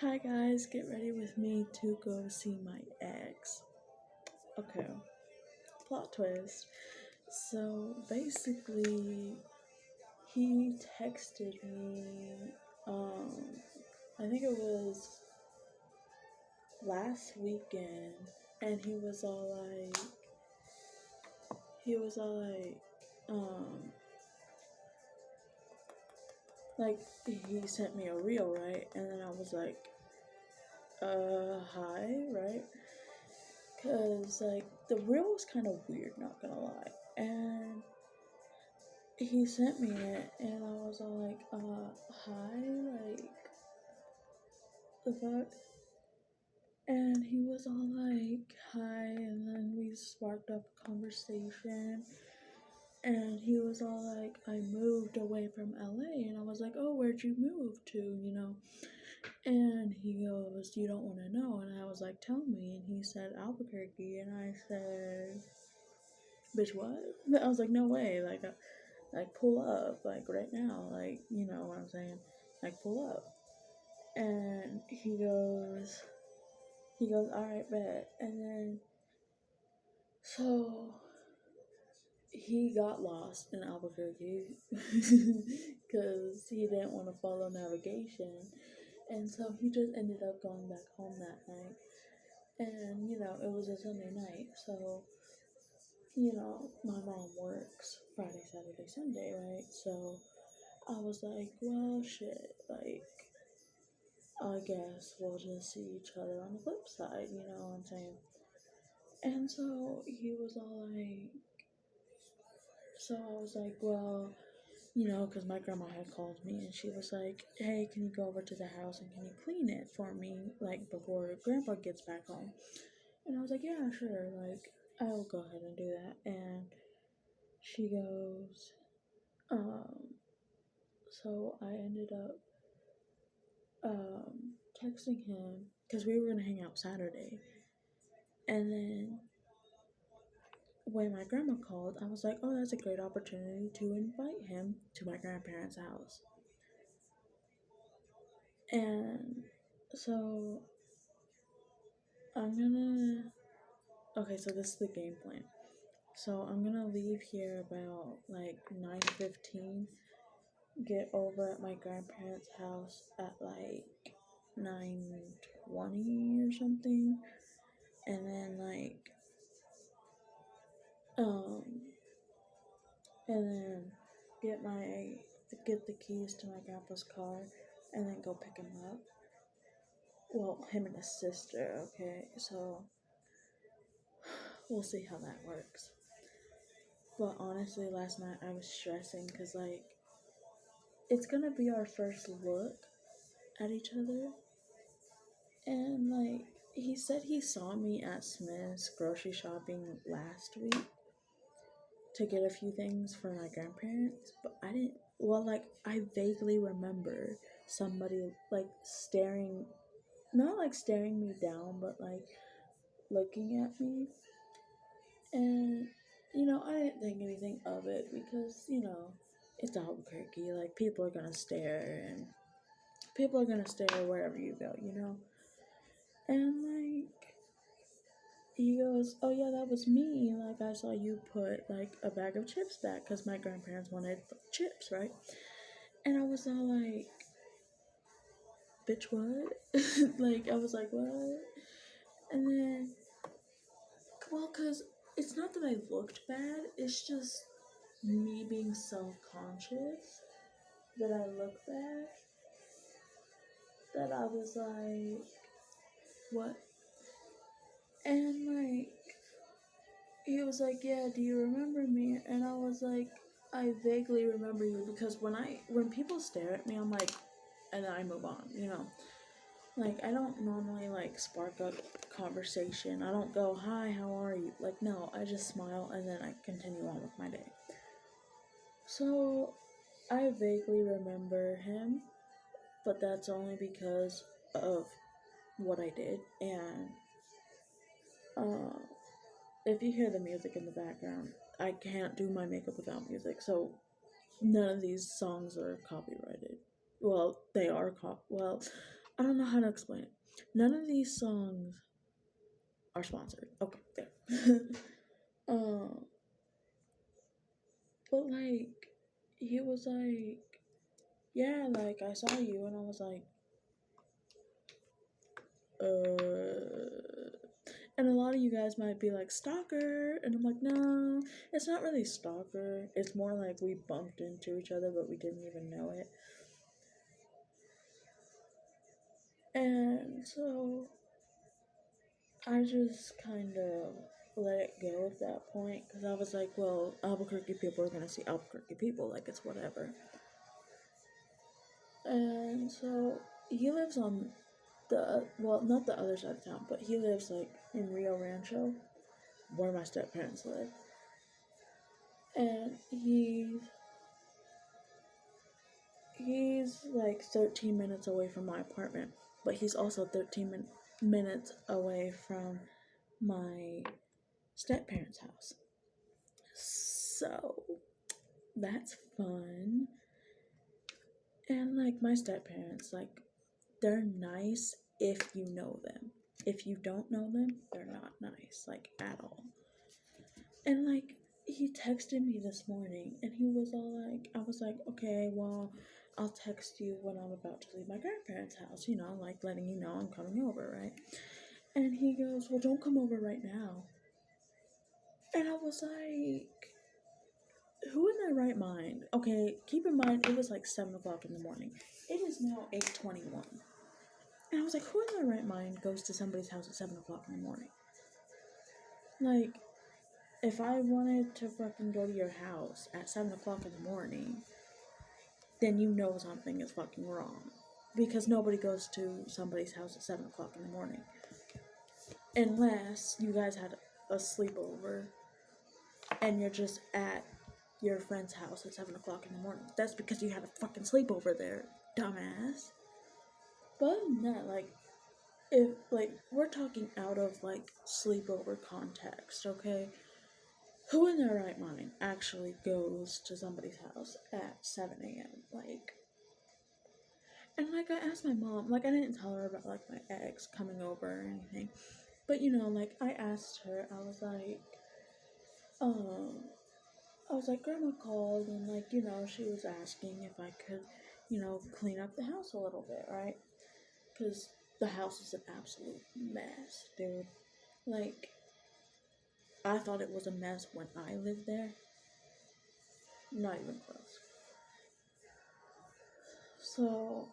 Hi guys, get ready with me to go see my ex. Okay, plot twist. So basically, he texted me, um, I think it was last weekend, and he was all like, he sent me a reel, right? And then I was like, hi, right? Cause like the reel was kind of weird, not gonna lie. And he sent me it, and I was all like, hi, like the fuck. And he was all like, hi, and then we sparked up a conversation. And he was all like, I moved away from LA, and I was like, oh, where'd you move to? And he goes, you don't want to know, and I was like, tell me, and he said Albuquerque, and I said, bitch, what? I was like, no way, like pull up, like right now, like you know what I'm saying, like pull up. And he goes, all right, bet. And then so he got lost in Albuquerque because he didn't want to follow navigation, and so he just ended up going back home that night. And it was a Sunday night, so my mom works Friday, Saturday, Sunday, right? So I was like, well, shit, like, I guess we'll just see each other on the flip side, you know what I'm saying? And so he was all like, so I was like, well, because my grandma had called me and she was like, hey, can you go over to the house and can you clean it for me, like, before grandpa gets back home? And I was like, yeah, sure, like, I'll go ahead and do that. And she goes, so I ended up texting him because we were gonna hang out Saturday, and then when my grandma called, I was like, oh, that's a great opportunity to invite him to my grandparents' house. And so I'm gonna, okay, so this is the game plan. So I'm gonna leave here about like 9:15, get over at my grandparents' house at like 9:20 or something, and then um, and then get my get the keys to my grandpa's car, and then go pick him up. Well, him and his sister. Okay, so we'll see how that works. But honestly, last night I was stressing because like it's gonna be our first look at each other, and like he said he saw me at Smith's grocery shopping last week to get a few things for my grandparents, but I didn't. Well, like I vaguely remember somebody like staring, not like staring me down, but like looking at me, and I didn't think anything of it because it's Albuquerque. Like people are gonna stare, and people are gonna stare wherever you go. And like he goes, oh yeah, that was me. Like I saw you put like a bag of chips back because my grandparents wanted chips, right? And I was all like, bitch, what? Like I was like, what? And then, well, cause it's not that I looked bad. It's just me being self-conscious that I look bad, that I was like, what? And like, he was like, yeah, do you remember me? And I was like, I vaguely remember you because when people stare at me, I'm like, and then I move on. Like, I don't normally like spark up conversation. I don't go, hi, how are you? Like, no, I just smile and then I continue on with my day. So I vaguely remember him, but that's only because of what I did. And uh, if you hear the music in the background, I can't do my makeup without music, so none of these songs are copyrighted. Well, they are well, I don't know how to explain it. None of these songs are sponsored. Okay, there. um, but like, he was like, yeah, like I saw you, and I was like, and a lot of you guys might be like, stalker, and I'm like, no, it's not really stalker. It's more like we bumped into each other, but we didn't even know it. And so I just kind of let it go at that point because I was like, well, Albuquerque people are going to see Albuquerque people, like it's whatever. And so he lives on well, not the other side of town, but he lives like in Rio Rancho, where my step parents live. And he's like 13 minutes away from my apartment, but he's also 13 minutes away from my step parents' house. So that's fun. And like my step parents, like they're nice if you know them. If you don't know them, they're not nice, like at all. And like he texted me this morning and he was all like, I was like, okay, well, I'll text you when I'm about to leave my grandparents' house, like letting you know I'm coming over, right? And he goes, well, don't come over right now. And I was like, who in their right mind? Okay, keep in mind it was like 7 o'clock in the morning. It is now 8:21. And I was like, who in their right mind goes to somebody's house at 7 o'clock in the morning? Like, if I wanted to fucking go to your house at 7 o'clock in the morning, then you know something is fucking wrong. Because nobody goes to somebody's house at 7 o'clock in the morning. Unless you guys had a sleepover and you're just at your friend's house at 7 o'clock in the morning. That's because you had a fucking sleepover there, dumbass. But other than that, like, if, like, we're talking out of, like, sleepover context, okay? Who in their right mind actually goes to somebody's house at 7 a.m.? Like, and, like, I asked my mom, like, I didn't tell her about, like, my ex coming over or anything. But, like, I asked her, I was like, Grandma called, and, like, she was asking if I could, clean up the house a little bit, right? Because the house is an absolute mess, dude. Like, I thought it was a mess when I lived there. Not even close. So,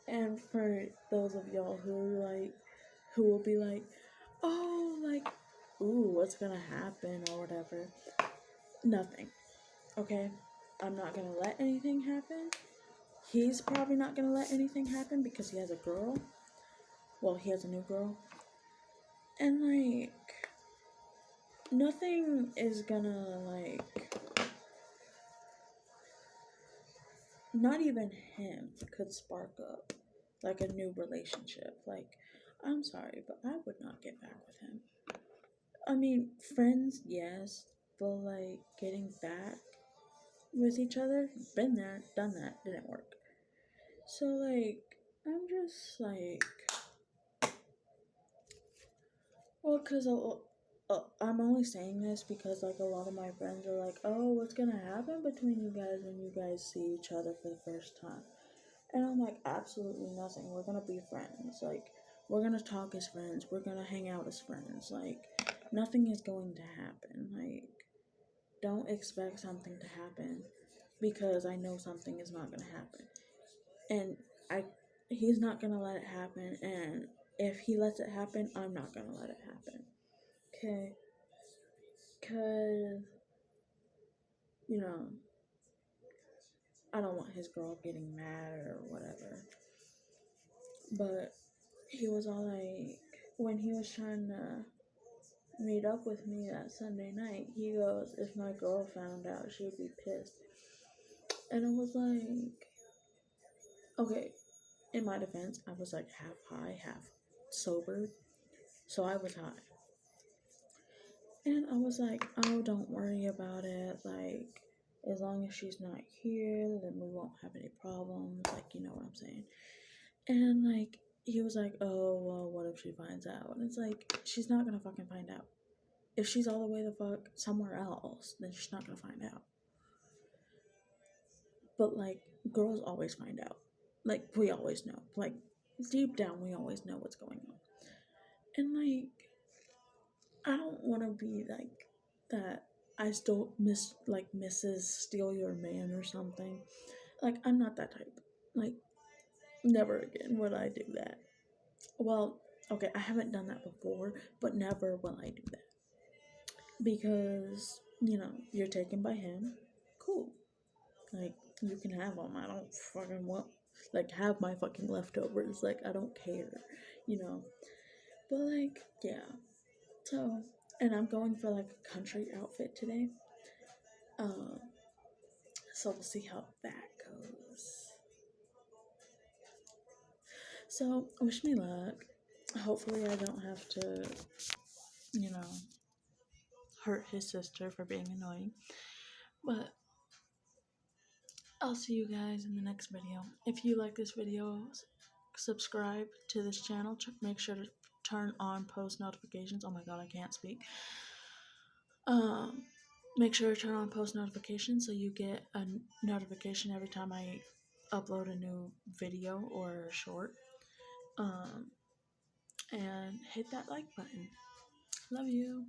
and for those of y'all who will be like, oh, like, ooh, what's gonna happen or whatever. Nothing. Okay? I'm not gonna let anything happen. He's probably not gonna let anything happen because he has a girl. Well, he has a new girl. And, like, nothing is gonna, like, not even him could spark up, like, a new relationship. Like, I'm sorry, but I would not get back with him. I mean, friends, yes, but, like, getting back with each other, been there, done that, didn't work. So, like, I'm just, like, well, because I'm only saying this because, like, a lot of my friends are like, oh, what's gonna happen between you guys when you guys see each other for the first time? And I'm like, absolutely nothing. We're gonna be friends. Like, we're gonna talk as friends. We're gonna hang out as friends. Like, nothing is going to happen. Like, don't expect something to happen because I know something is not gonna happen. And he's not gonna let it happen. And if he lets it happen, I'm not gonna let it happen. Okay? Because, I don't want his girl getting mad or whatever. But he was all like, when he was trying to meet up with me that Sunday night, he goes, if my girl found out, she would be pissed. And I was like, okay, in my defense, I was like half high, half sober. So I was high. And I was like, oh, don't worry about it. Like, As long as she's not here, then we won't have any problems. Like, you know what I'm saying? And like, he was like, oh, well, what if she finds out? And it's like, she's not gonna fucking find out. If she's all the way the fuck somewhere else, then she's not gonna find out. But like, girls always find out. Like, we always know. Like, deep down, we always know what's going on. And like, I don't want to be like that. I still like Mrs. Steal Your Man or something. Like, I'm not that type. Like, never again would I do that. Well, okay, I haven't done that before, but never will I do that. Because, you know, you're taken by him. Cool. Like, you can have them. I don't fucking want, like, have my fucking leftovers. Like, I don't care, you know. But, like, yeah. So, and I'm going for, like, a country outfit today. Um, so we'll see how that goes. So, wish me luck. Hopefully, I don't have to, you know, hurt his sister for being annoying. But I'll see you guys in the next video. If you like this video, subscribe to this channel. Make sure to turn on post notifications. Oh my god, I can't speak. Make sure to turn on post notifications so you get a notification every time I upload a new video or short. And hit that like button. Love you.